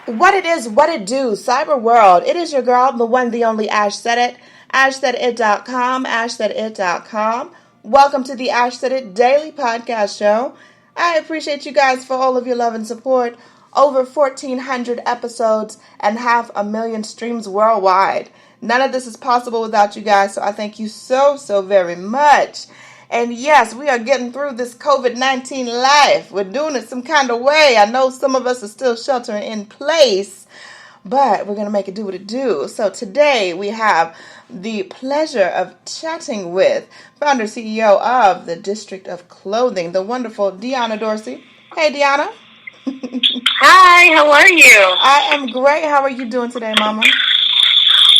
What it is, what it do, cyber world. It is your girl, the one, the only Ash Said It. AshSaidIt.com, AshSaidIt.com. Welcome to the Ash Said It Daily Podcast Show. I appreciate you guys for all of your love and support. Over 1,400 episodes and 500,000 streams worldwide. None of this is possible without you guys, so I thank you so very much. And yes, we are getting through this COVID-19 life. We're doing it some kind of way. I know some of us are still sheltering in place, but we're going to make it do what it do. So today we have the pleasure of chatting with founder CEO of the District of Clothing, the wonderful Dionna Dorsey. Hey, Dionna. Hi, how are you? I am great. How are you doing today, Mama?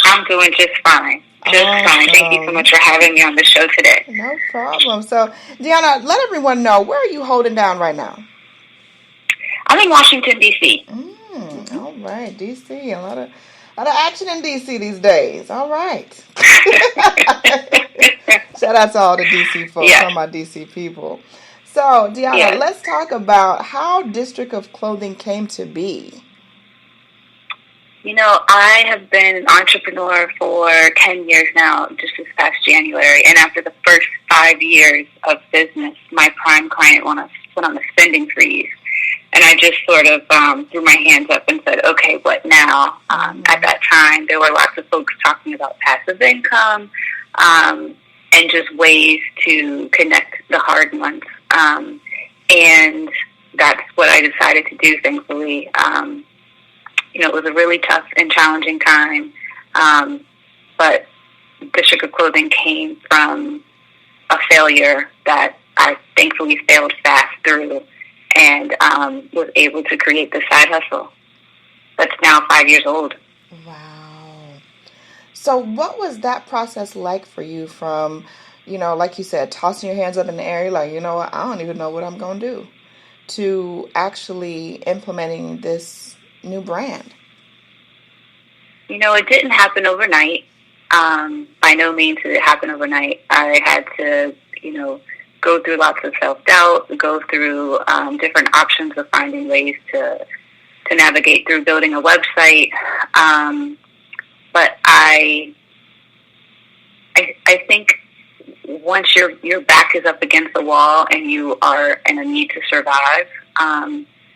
I'm doing just fine. Just fine. Thank you so much for having me on the show today. No problem. So, Dionna, let everyone know, where are you holding down right now? I'm in Washington, D.C. All right, D.C. A lot of action in D.C. these days. All right. Shout out to all the D.C. folks, all my D.C. people. So, Dionna, let's talk about how District of Clothing came to be. You know, I have been an entrepreneur for 10 years now, just this past January. And after the first 5 years of business, my prime client went on a spending freeze. And I just sort of threw my hands up and said, okay, what now? At that time, there were lots of folks talking about passive income and just ways to connect the hard months. And that's what I decided to do, thankfully. You know, it was a really tough and challenging time, but District of Clothing came from a failure that I thankfully failed fast through and was able to create this side hustle that's now 5 years old. Wow. So what was that process like for you from, you know, like you said, tossing your hands up in the air, like, you know what, I don't even know what I'm going to do, to actually implementing this new brand? You know, it didn't happen overnight. By no means did it happen overnight. I had to, you know, go through lots of self-doubt, go through different options of finding ways to navigate through building a website. But I think once your back is up against the wall and you are in a need to survive,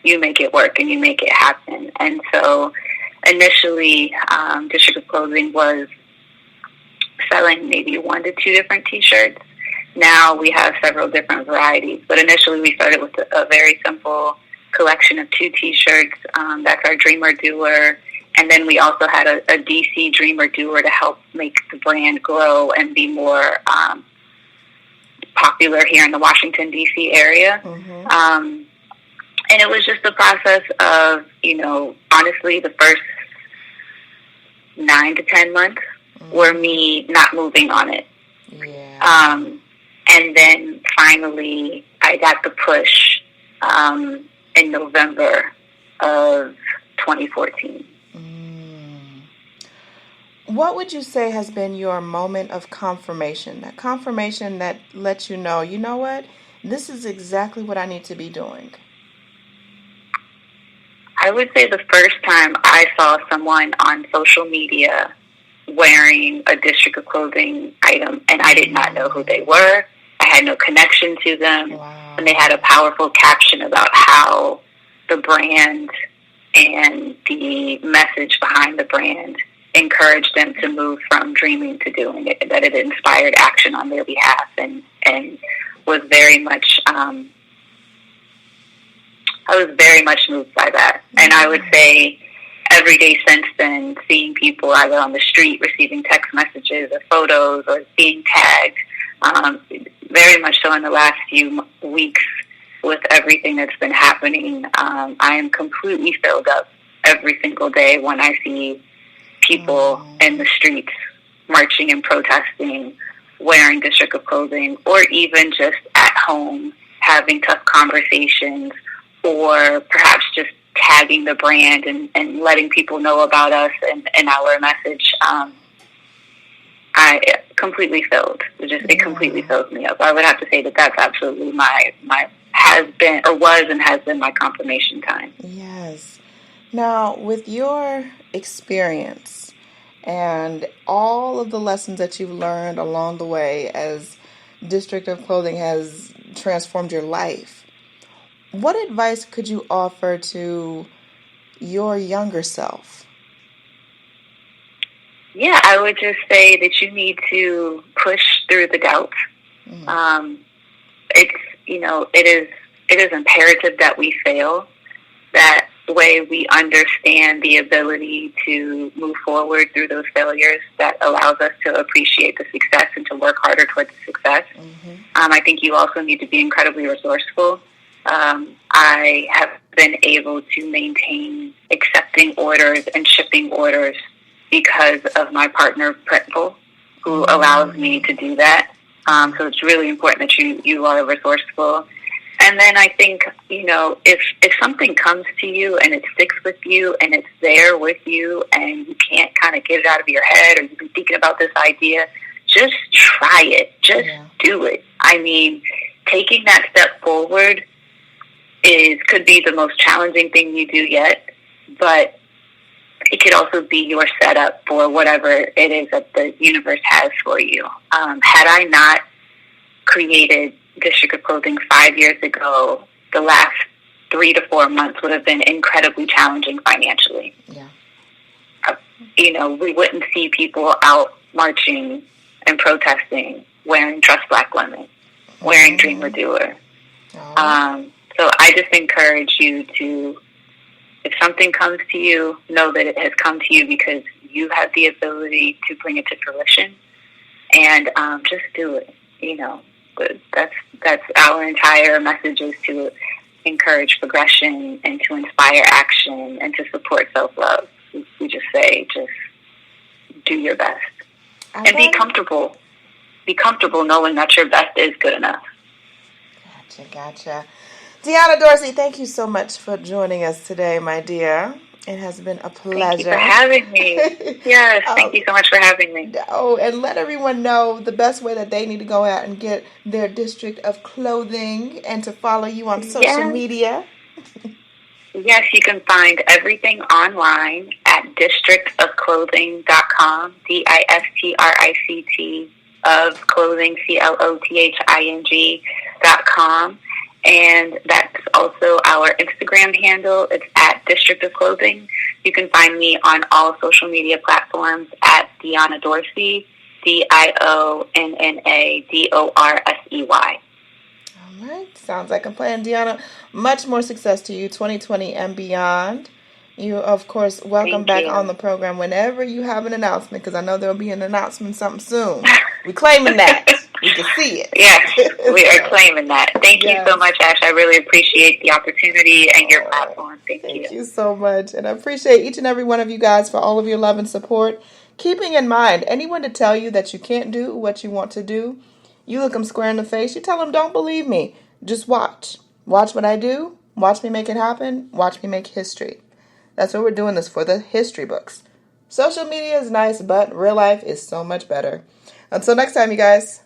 you make it work and you make it happen. And so initially, District of Clothing was selling maybe 1 to 2 different T-shirts. Now we have several different varieties. But initially we started with a very simple collection of 2 T-shirts. That's our Dreamer Doer. And then we also had a DC Dreamer Doer to help make the brand grow and be more popular here in the Washington, D.C. area. Mm-hmm. And it was just a process of, you know, honestly, the first 9 to 10 months were me not moving on it. Yeah. And then finally, I got the push in November of 2014. What would you say has been your moment of confirmation? That confirmation that lets you know what? This is exactly what I need to be doing. I would say the first time I saw someone on social media wearing a District of Clothing item, and I did not know who they were. I had no connection to them. Wow. And they had a powerful caption about how the brand and the message behind the brand encouraged them to move from dreaming to doing it, that it inspired action on their behalf and was very much... I was very much moved by that. And I would say every day since then, seeing people either on the street receiving text messages or photos or being tagged, very much so in the last few weeks with everything that's been happening, I am completely filled up every single day when I see people in the streets marching and protesting, wearing District of Clothing, or even just at home having tough conversations, or perhaps just tagging the brand and letting people know about us and our message. I completely filled. It completely fills me up. I would have to say that that's absolutely my has been or was and has been my confirmation time. Yes. Now, with your experience and all of the lessons that you've learned along the way as District of Clothing has transformed your life, what advice could you offer to your younger self? Yeah, I would just say that you need to push through the doubts. It's, it is imperative that we fail. That way we understand the ability to move forward through those failures that allows us to appreciate the success and to work harder towards the success. I think you also need to be incredibly resourceful. I have been able to maintain accepting orders and shipping orders because of my partner, Printful, who allows me to do that. So it's really important that you are resourceful. And then I think, if something comes to you and it sticks with you and it's there with you and you can't kind of get it out of your head, or you've been thinking about this idea, just try it. Just do it. I mean, taking that step forward could be the most challenging thing you do yet, but it could also be your setup for whatever it is that the universe has for you. Had I not created District of Clothing 5 years ago, the last 3 to 4 months would have been incredibly challenging financially. We wouldn't see people out marching and protesting, wearing Trust Black Women, wearing Dreamer Doer. So I just encourage you to, if something comes to you, know that it has come to you because you have the ability to bring it to fruition, and just do it. That's our entire message, is to encourage progression and to inspire action and to support self-love. We just say, just do your best. And be comfortable. Be comfortable knowing that your best is good enough. Gotcha. Dionna Dorsey, thank you so much for joining us today, my dear. It has been a pleasure. Thank you for having me. Yes, thank you so much for having me. Oh, and let everyone know the best way that they need to go out and get their District of Clothing and to follow you on social media. Yes, you can find everything online at districtofclothing.com, DISTRICT of clothing, CLOTHING.com. And that's also our Instagram handle. It's at District of Clothing. You can find me on all social media platforms at Dionna Dorsey, DIONNADORSEY. All right. Sounds like a plan, Dionna. Much more success to you 2020 and beyond. You, of course, welcome back on the program whenever you have an announcement, because I know there'll be an announcement something soon. We're claiming that. We can see it. Yes, we are claiming that. Thank you so much, Ash. I really appreciate the opportunity and your platform. Thank you. Thank you so much. And I appreciate each and every one of you guys for all of your love and support. Keeping in mind, anyone to tell you that you can't do what you want to do, you look them square in the face. You tell them, don't believe me. Just watch. Watch what I do. Watch me make it happen. Watch me make history. That's what we're doing this for, the history books. Social media is nice, but real life is so much better. Until next time, you guys.